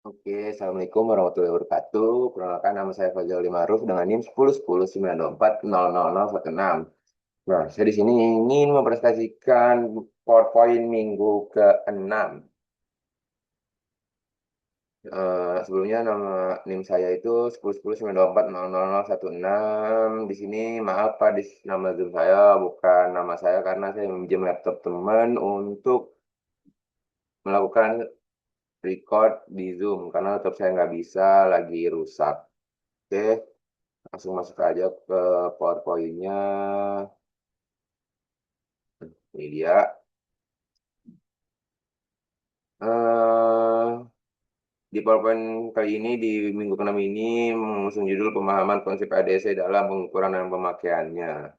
Oke, Assalamualaikum warahmatullahi wabarakatuh. Perkenalkan nama saya Fazal Ma'ruf dengan NIM 101092400016. Nah, saya di sini ingin mempresentasikan PowerPoint minggu ke-6. Sebelumnya nama NIM saya itu 101092400016. Di sini maaf Pak, di nama Zoom saya bukan nama saya karena saya meminjam laptop teman untuk melakukan record di Zoom karena laptop saya nggak bisa, lagi rusak. Oke. Langsung masuk aja ke PowerPoint-nya. Ini dia. Eh, di PowerPoint kali ini, di minggu ke-6 ini, mengusung judul pemahaman konsep ADC dalam pengukuran dan pemakaiannya.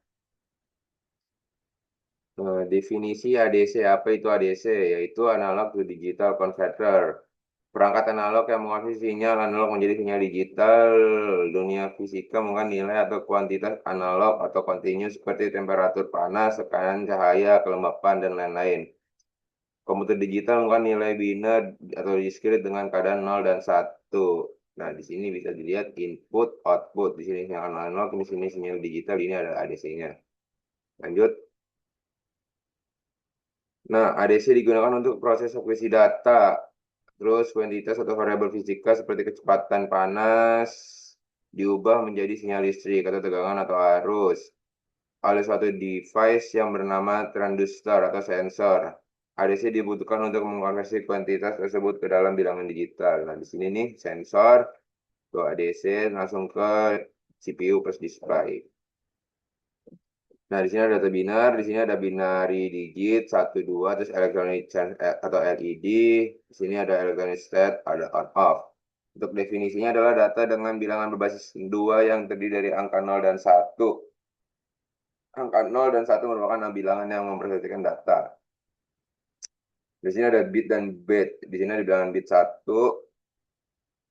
Definisi ADC, apa itu ADC? Yaitu analog to digital converter. Perangkat analog yang menguasai sinyal analog menjadi sinyal digital. Dunia fisika menggunakan nilai atau kuantitas analog atau kontinu seperti temperatur panas, tekanan cahaya, kelembapan, dan lain-lain. Komputer digital menggunakan nilai biner atau diskrit dengan keadaan 0 dan 1. Nah, di sini bisa dilihat input, output. Di sini sinyal analog, di sini sinyal digital, ini ada ADC-nya. Lanjut. Nah, ADC digunakan untuk proses akuisisi data. Terus kuantitas atau variabel fisika seperti kecepatan panas diubah menjadi sinyal listrik atau tegangan atau arus oleh suatu device yang bernama transducer atau sensor. ADC dibutuhkan untuk mengkonversi kuantitas tersebut ke dalam bilangan digital. Nah, di sini nih sensor, ke ADC langsung ke CPU plus display. Nah, di sini ada data binar, di sini ada binary digit 1 2 terus electronic change atau LED. Di sini ada electronic state, ada on off. Untuk definisinya adalah data dengan bilangan berbasis 2 yang terdiri dari angka 0 dan 1. Angka 0 dan 1 merupakan bilangan yang mempresentasikan data. Di sini ada bit dan byte. Di sini ada bilangan bit 1,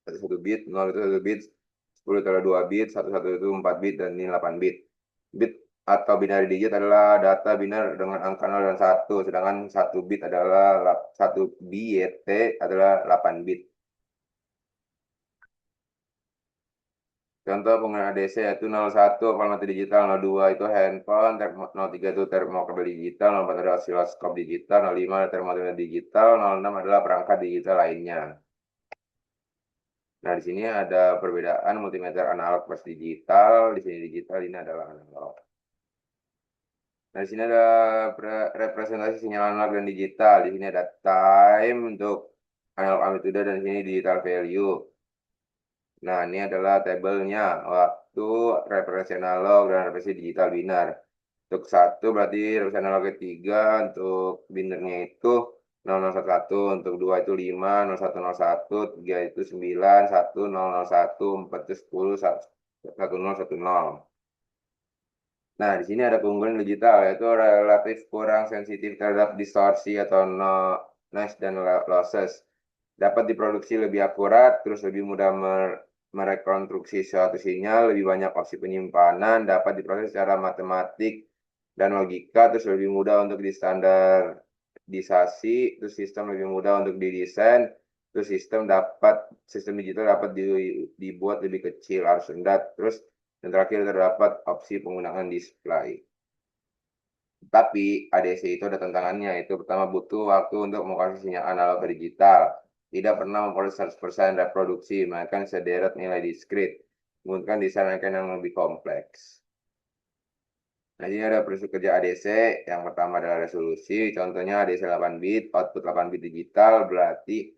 1 bit, 0 itu 1 bit, 10 itu adalah 2 bit, 1 itu 4 bit, dan ini 8 bit. Bit atau binary digit adalah data binar dengan angka 0 dan 1, sedangkan 1 bit adalah 1 bit adalah 8 bit. Contoh penggunaan ADC yaitu 01 format digital, 02 itu handphone, 03 itu termokabel digital, 04 adalah osiloskop digital, 05 adalah termometer digital, 06 adalah perangkat digital lainnya. Nah, di sini ada perbedaan multimeter analog plus digital. Di sini digital, ini adalah analog. Nah, di sini ada representasi sinyal analog dan digital. Di sini ada time untuk analog amplitude dan di sini digital value. Nah, ini adalah tabelnya waktu representasi analog dan representasi digital binar. Untuk satu berarti representasi analog ketiga, untuk binarnya itu 0011, untuk dua itu 5, 0101, 3 itu 9, 1, 001, 4 itu 10, 1010. Nah, di sini ada keunggulan digital, yaitu relatif kurang sensitif terhadap distorsi atau noise dan losses. Dapat diproduksi lebih akurat, terus lebih mudah merekonstruksi suatu sinyal, lebih banyak opsi penyimpanan, dapat diproses secara matematik dan logika, terus lebih mudah untuk distandarisasi, terus sistem lebih mudah untuk didesain, terus sistem digital dapat dibuat lebih kecil, harus rendah, terus dan terakhir terdapat opsi penggunaan display. Tapi ADC itu ada tantangannya, itu pertama butuh waktu untuk mengkonversi sinyal analog ke digital. Tidak pernah memperoleh 100% reproduksi, melainkan sederet nilai diskrit. Menggunakan desain rangkaian yang lebih kompleks. Nah, ini ada prinsip kerja ADC. Yang pertama adalah resolusi. Contohnya ADC 8 bit, output 8 bit digital, berarti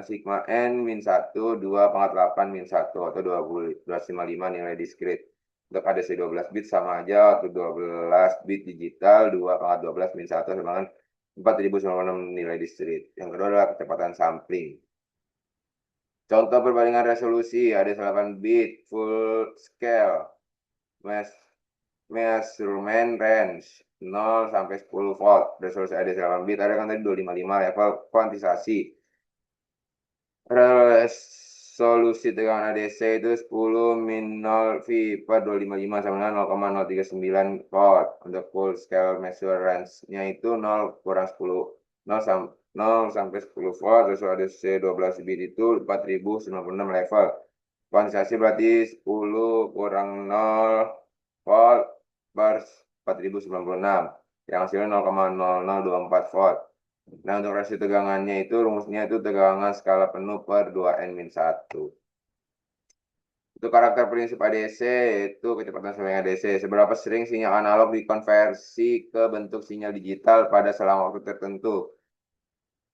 sigma n min 1, 2 pangkat 8 min 1, atau 255 nilai diskrit. Untuk ADC 12 bit sama aja, untuk 12 bit digital, 2 pangkat 12 min 1 sama dengan 4096 nilai diskrit. Yang kedua adalah kecepatan sampling. Contoh perbandingan resolusi, ADC 8 bit, full scale, measurement range 0 sampai 10 volt, resolusi ADC 8 bit, ada kan tadi 255 level kuantisasi. Resolusi tegangan ADC itu 10 min 0 V per 255 sama dengan 0,039 volt. Untuk full scale measure range-nya itu 0 kurang 10, 0 sampai 10 volt, terus ADC 12 bit itu 4096 level. Kuantitasasi berarti 10 kurang 0 volt per 4096, yang hasilnya 0,0024 volt. Nah, untuk rasio tegangannya itu rumusnya itu tegangan skala penuh per 2N-1. Untuk karakter prinsip ADC itu kecepatan sampling ADC. Seberapa sering sinyal analog dikonversi ke bentuk sinyal digital pada selang waktu tertentu.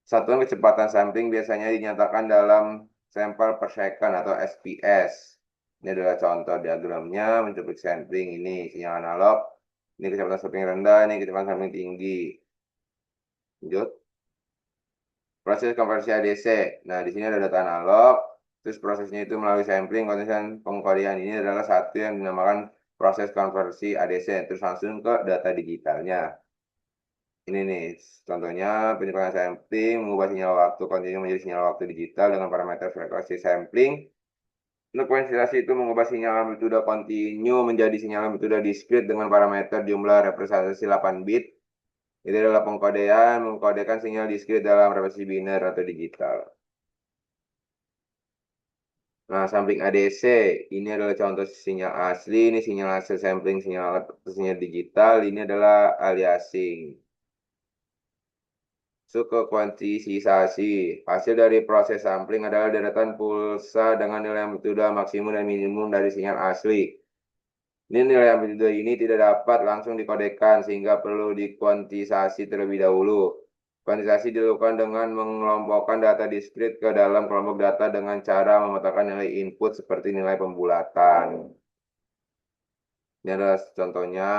Satuan kecepatan sampling biasanya dinyatakan dalam sampel per second atau SPS. Ini adalah contoh diagramnya mencoba sampling ini sinyal analog. Ini kecepatan sampling rendah, ini kecepatan sampling tinggi. Lanjut. Proses konversi ADC. Nah, di sini ada data analog. Terus prosesnya itu melalui sampling, konversi pengkodean. Ini adalah satu yang dinamakan proses konversi ADC. Terus langsung ke data digitalnya. Ini nih, contohnya penyesuaian sampling, mengubah sinyal waktu kontinu menjadi sinyal waktu digital dengan parameter frekuensi sampling. Untuk kuantitasasi itu mengubah sinyal amplituda kontinu menjadi sinyal amplituda diskrit dengan parameter jumlah representasi 8 bit. Itu adalah pengkodean, mengkodekan sinyal diskrit dalam representasi biner atau digital. Nah, sampling ADC, ini adalah contoh sinyal asli, ini sinyal hasil sampling, sinyal digital, ini adalah aliasing. Masuk ke kuantitisasi. Hasil dari proses sampling adalah deretan pulsa dengan nilai amplituda maksimum dan minimum dari sinyal asli. Ini nilai amplituda ini tidak dapat langsung dikodekan sehingga perlu dikuantitisasi terlebih dahulu. Kuantitisasi dilakukan dengan mengelompokkan data diskrit ke dalam kelompok data dengan cara memetakan nilai input seperti nilai pembulatan. Ini adalah contohnya.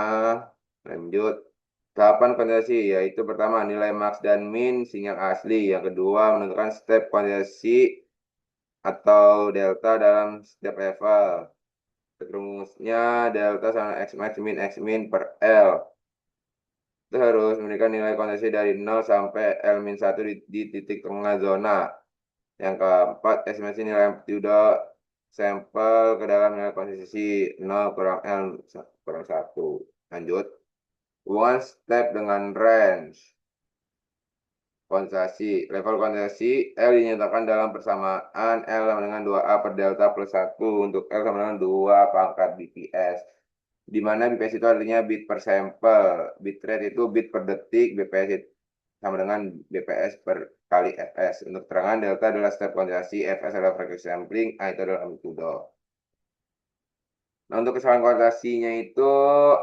Lanjut. Tahapan kuantitasasi yaitu pertama nilai max dan min sinyal asli. Yang kedua menentukan step kuantitasasi atau delta dalam setiap level. Rumusnya delta sama x max min x min per L. Itu harus memberikan nilai kuantitasasi dari 0 sampai L min 1 di titik tengah zona. Yang keempat, estimasi nilai amplitude sampel ke dalam nilai kuantitasasi 0 kurang L kurang 1. Lanjut. Hubungan step dengan range. Kuantitasasi. Level kuantitasasi L dinyatakan dalam persamaan L sama dengan 2A per delta plus 1 untuk L sama dengan 2 pangkat BPS. Di mana BPS itu artinya bit per sampel. Bit rate itu bit per detik, BPS itu sama dengan BPS per kali Fs. Untuk keterangan delta adalah step kuantitasasi, Fs adalah frekuensi sampling, A itu adalah amplitude. Nah, untuk kesalahan kuantitasinya itu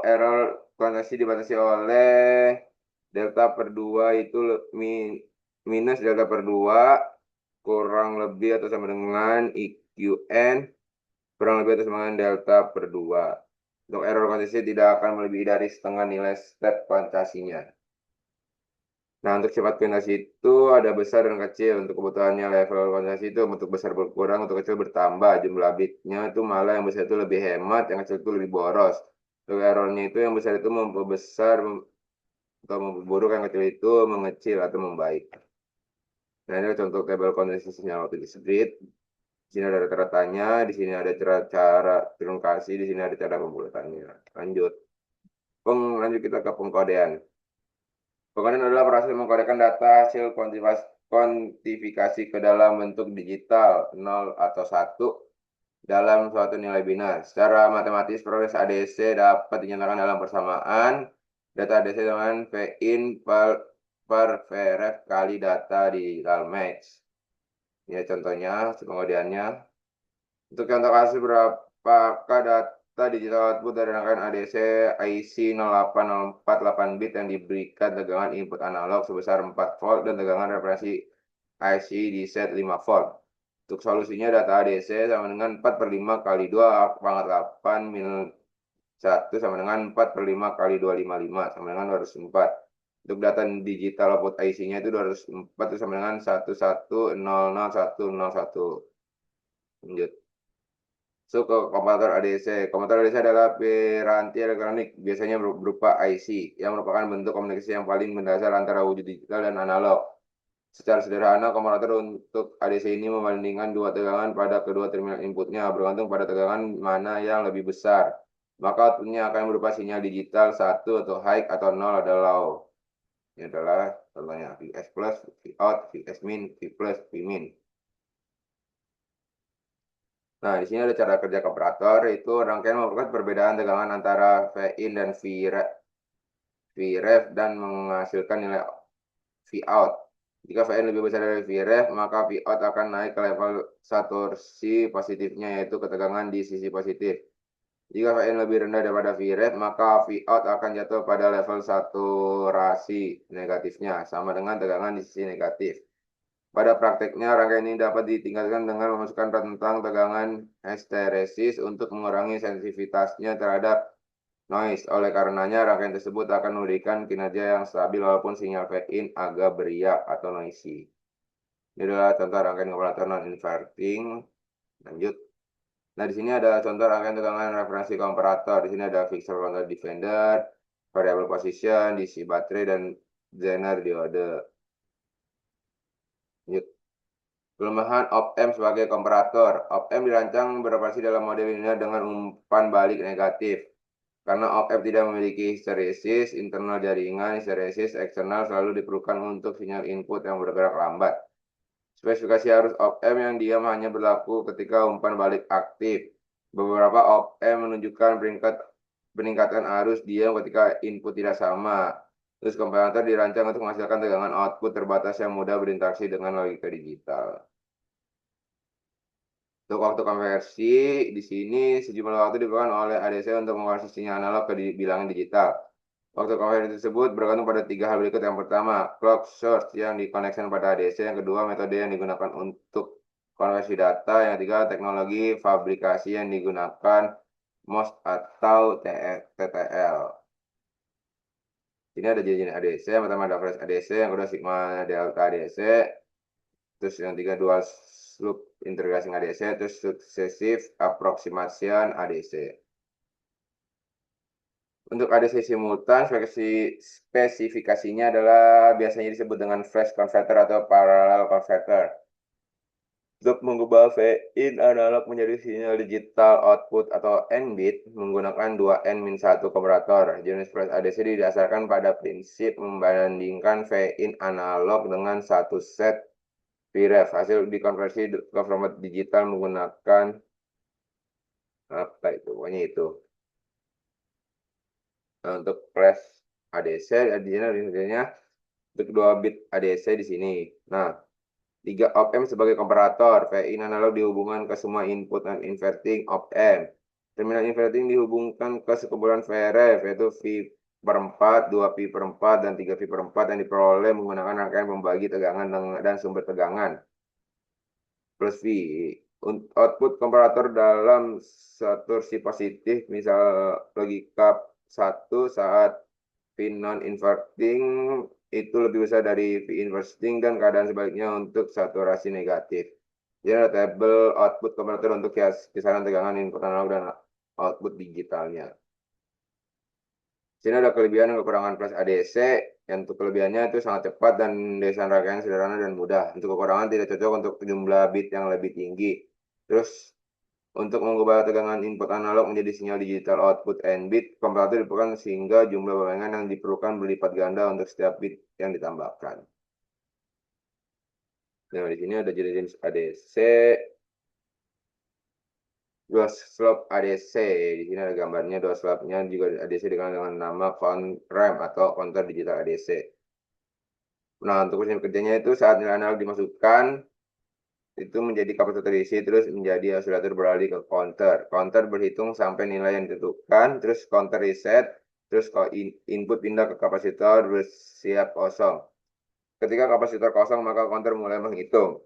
error kuantitasi dibatasi oleh delta per 2 itu minus delta per 2 kurang lebih atau sama dengan IQN kurang lebih atau sama dengan delta per 2. Untuk error kuantitasi tidak akan melebihi dari setengah nilai step kuantitasinya. Nah, untuk sifat kuantitasi itu ada besar dan kecil. Untuk kebutuhannya level kuantitasi itu untuk besar berkurang, untuk kecil bertambah. Jumlah bitnya itu malah yang besar itu lebih hemat, yang kecil itu lebih boros. Untuk errornya itu yang besar itu memperbesar atau memperburuk, yang kecil itu mengecil atau membaik. Nah, ini contoh tabel kuantitasi sinyal waktu diskrit. Di sini ada rata-ratanya, di sini ada cara trunkasi, di sini ada cara pembulatannya. Lanjut. Lanjut kita ke pengkodean. Pengkodean adalah proses mengkodekan data hasil kuantifikasi ke dalam bentuk digital 0 atau 1 dalam suatu nilai biner. Secara matematis, proses ADC dapat dinyatakan dalam persamaan data ADC dengan Vin per Vref kali data digital max. Ini contohnya, pengkodeannya. Untuk contoh kasus berapakah data digital output dari rangkaian ADC IC 0804 bit yang diberikan tegangan input analog sebesar 4 volt dan tegangan referensi IC di set 5 volt. Untuk solusinya data ADC sama dengan 4 per 5 kali 2 pangkat 8 min 1 sama dengan 4 per 5 kali 255 sama dengan 204. Untuk data digital output IC-nya itu 204 itu sama dengan 11000101. Lanjut. So, ke komputer ADC. Komputer ADC adalah piranti elektronik, biasanya berupa IC, yang merupakan bentuk komunikasi yang paling mendasar antara wujud digital dan analog. Secara sederhana, komparator untuk ADC ini membandingkan dua tegangan pada kedua terminal inputnya, bergantung pada tegangan mana yang lebih besar. Maka outputnya akan berupa sinyal digital 1 atau high atau 0 adalah low. Ini adalah contohnya VS plus, out, Vs min, V plus, V min. Nah, di sini ada cara kerja komparator, itu rangkaian merupakan perbedaan tegangan antara V in dan Vref dan menghasilkan nilai V out. Jika Vn lebih besar dari Vref, maka V out akan naik ke level saturasi positifnya, yaitu ketegangan di sisi positif. Jika Vn lebih rendah daripada Vref, maka V out akan jatuh pada level saturasi negatifnya, sama dengan tegangan di sisi negatif. Pada prakteknya, rangkaian ini dapat ditingkatkan dengan memasukkan rentang tegangan histeresis untuk mengurangi sensitivitasnya terhadap noise. Oleh karenanya, rangkaian tersebut akan memberikan kinerja yang stabil walaupun sinyal fade-in agak beriak atau noisy. Ini adalah contoh rangkaian komparator non-inverting. Lanjut. Nah, di sini ada contoh rangkaian tegangan referensi komparator. Di sini ada fixer voltage defender, variable position, DC baterai, dan Zener diode. Lanjut. Kelemahan op-amp sebagai komparator. Op-amp dirancang beroperasi dalam mode linear dengan umpan balik negatif. Karena op-amp tidak memiliki histeresis internal jaringan, histeresis eksternal selalu diperlukan untuk sinyal input yang bergerak lambat. Spesifikasi arus op-amp yang diam hanya berlaku ketika umpan balik aktif. Beberapa op-amp menunjukkan peningkatan arus diam ketika input tidak sama. Terus komparator dirancang untuk menghasilkan tegangan output terbatas yang mudah berinteraksi dengan logika digital. Untuk waktu konversi, di sini sejumlah waktu diperlukan oleh ADC untuk mengonversi sinyal analog ke bilangan digital. Waktu konversi tersebut bergantung pada 3 hal berikut. Yang pertama, clock source yang dikoneksikan pada ADC. Yang kedua, metode yang digunakan untuk konversi data. Yang ketiga, teknologi fabrikasi yang digunakan, MOS atau TTL. Ini ada jenis ADC. Yang pertama ada flash ADC, yang kedua sigma delta ADC. Terus yang ketiga dual loop integrasi ADC, terus successive approximation ADC. Untuk ADC simultan, spesifikasinya adalah biasanya disebut dengan flash converter atau parallel converter. Untuk mengubah V-in analog menjadi sinyal digital output atau N-bit menggunakan 2N-1 komparator. Jenis flash ADC didasarkan pada prinsip membandingkan V-in analog dengan satu set Vref. Hasil dikonversi ke format digital menggunakan apa itu? Pokoknya itu. Nah, untuk flash ADC di sini hasilnya untuk 2 bit ADC di sini. Nah, 3 op-amp sebagai komparator. V-in analog dihubungkan ke semua input dan inverting op-amp. Terminal inverting dihubungkan ke sekumpulan Vref, yaitu V per 4, 2 pi per 4, dan 3 pi per 4 yang diperoleh menggunakan rangkaian pembagi tegangan dan sumber tegangan. Plus V. Output komparator dalam saturasi positif, misal logika 1 saat V non-inverting itu lebih besar dari V inverting dan keadaan sebaliknya untuk saturasi negatif. Jadi ada tabel output komparator untuk kisaran tegangan input analog dan output digitalnya. Sini ada kelebihan dan kekurangan flash ADC. Yang untuk kelebihannya itu sangat cepat dan desain rangkaian sederhana dan mudah. Untuk kekurangan tidak cocok untuk jumlah bit yang lebih tinggi. Terus untuk mengubah tegangan input analog menjadi sinyal digital output N-bit, komparator diperlukan sehingga jumlah bayangan yang diperlukan berlipat ganda untuk setiap bit yang ditambahkan. Nah, di sini ada jenis ADC, dua slope ADC. Di sini ada gambarnya dua slope-nya juga ADC dengan nama RAM atau counter digital ADC. Nah, untuk prinsip kerjanya itu saat nilai analog dimasukkan, itu menjadi kapasitor terisi, terus menjadi osilator beralih ke counter. Counter berhitung sampai nilai yang ditentukan, terus counter reset, terus input pindah ke kapasitor bersiap kosong. Ketika kapasitor kosong, maka counter mulai menghitung.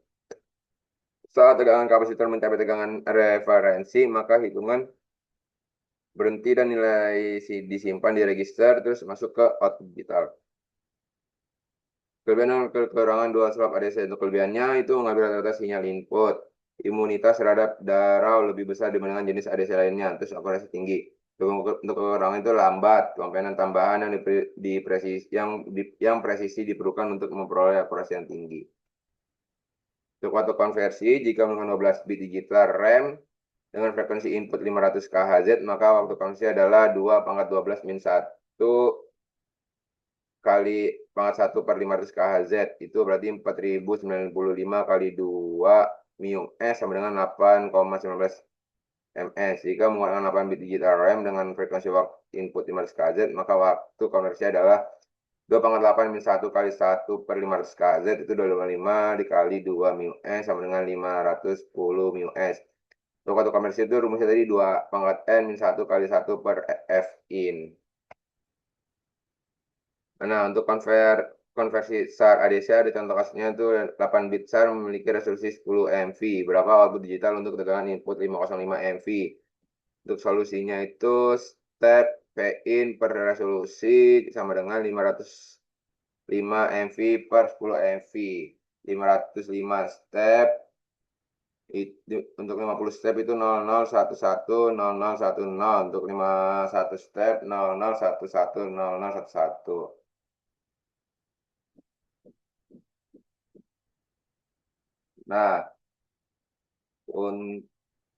Saat tegangan kapasitor mencapai tegangan referensi, maka hitungan berhenti dan nilai disimpan di register, terus masuk ke output digital. Kelebihan dan kekurangan dual slope ADC. Untuk kelebihannya itu mengambil rata-rata sinyal input. Imunitas terhadap darah lebih besar dibandingkan jenis ADC lainnya, terus akurasi tinggi. Untuk kekurangan itu lambat, komponen tambahan yang presisi diperlukan untuk memperoleh akurasi yang tinggi. Untuk waktu konversi, jika menggunakan 12 bit digital RAM dengan frekuensi input 500 kHz, maka waktu konversi adalah 2 pangkat 12 min 1 kali pangkat 1 per 500 KHZ. Itu berarti 4095 kali 2 mu S sama dengan 8,19 ms. Jika menggunakan 8 bit digital RAM dengan frekuensi waktu input 500 KHZ, maka waktu konversi adalah 2 pangkat 8 min 1 kali 1 per 500 KHZ itu 255 dikali 2 mu S sama dengan 510 mu S. Untuk waktu konversi itu rumusnya tadi 2 pangkat N min 1 kali 1 per F in. Nah, untuk konversi SAR ADC di contoh kasusnya itu 8 bit SAR memiliki resolusi 10 MV. Berapa output digital untuk tegangan input 505 MV? Untuk solusinya itu step P in per resolusi sama dengan 505 MV per 10 MV. 505 step untuk 50 step itu 00110010. Untuk 51 step 00110011. Nah,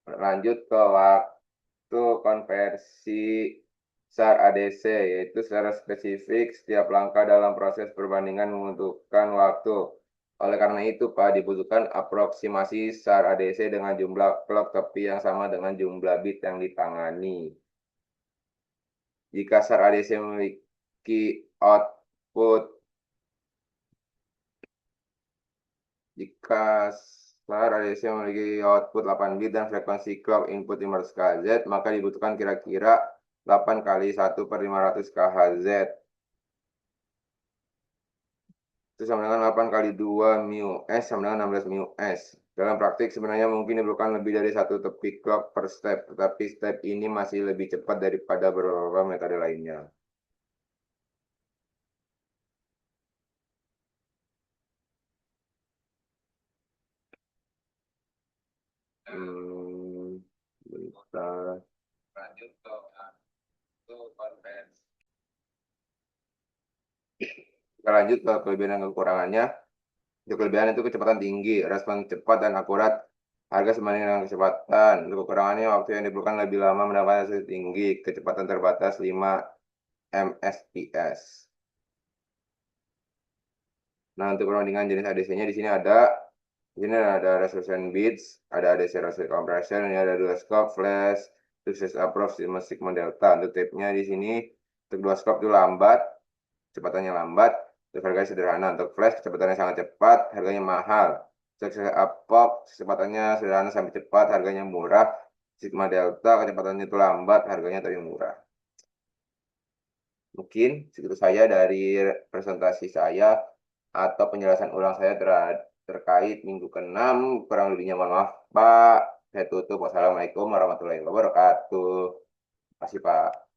lanjut ke waktu konversi SAR ADC, yaitu secara spesifik setiap langkah dalam proses perbandingan membutuhkan waktu. Oleh karena itu, Pak, dibutuhkan aproksimasi SAR ADC dengan jumlah clock tepi yang sama dengan jumlah bit yang ditangani. Jika SAR ADC memiliki output Jika SAR ADC memiliki output 8 bit dan frekuensi clock input 500 KHZ, maka dibutuhkan kira-kira 8 kali 1 per 500 KHZ. Itu sama dengan 8 kali 2 mu S sama dengan 16 mu S. Dalam praktik sebenarnya mungkin diperlukan lebih dari satu tepi clock per step, tetapi step ini masih lebih cepat daripada beberapa metode lainnya. Bentar. Lanjut ke konversi. Kita lanjut ke kelebihan dan kekurangannya. Untuk kelebihan itu kecepatan tinggi, respon cepat dan akurat, harga sebanding dengan kecepatan. Untuk kekurangannya, waktu yang diperlukan lebih lama mendapatkan hasil tinggi, kecepatan terbatas 5 Mbps. Nah, untuk perbandingan jenis ADC-nya di sini ada resolution bits, ada ADC resolution compression, ini ada dual scope, flash, sukses approach, sigma delta. Untuk tape-nya di sini untuk dual scope itu lambat, kecepatannya lambat, untuk harganya sederhana. Untuk flash kecepatannya sangat cepat, harganya mahal. Sukses approach, kecepatannya sederhana sampai cepat, harganya murah. Sigma delta kecepatannya itu lambat, harganya tapi murah. Mungkin segitu saya dari presentasi saya atau penjelasan ulang saya terkait minggu ke-6. Kurang lebihnya mohon maaf, Pak. Saya tutup. Wassalamualaikum warahmatullahi wabarakatuh. Terima kasih, Pak.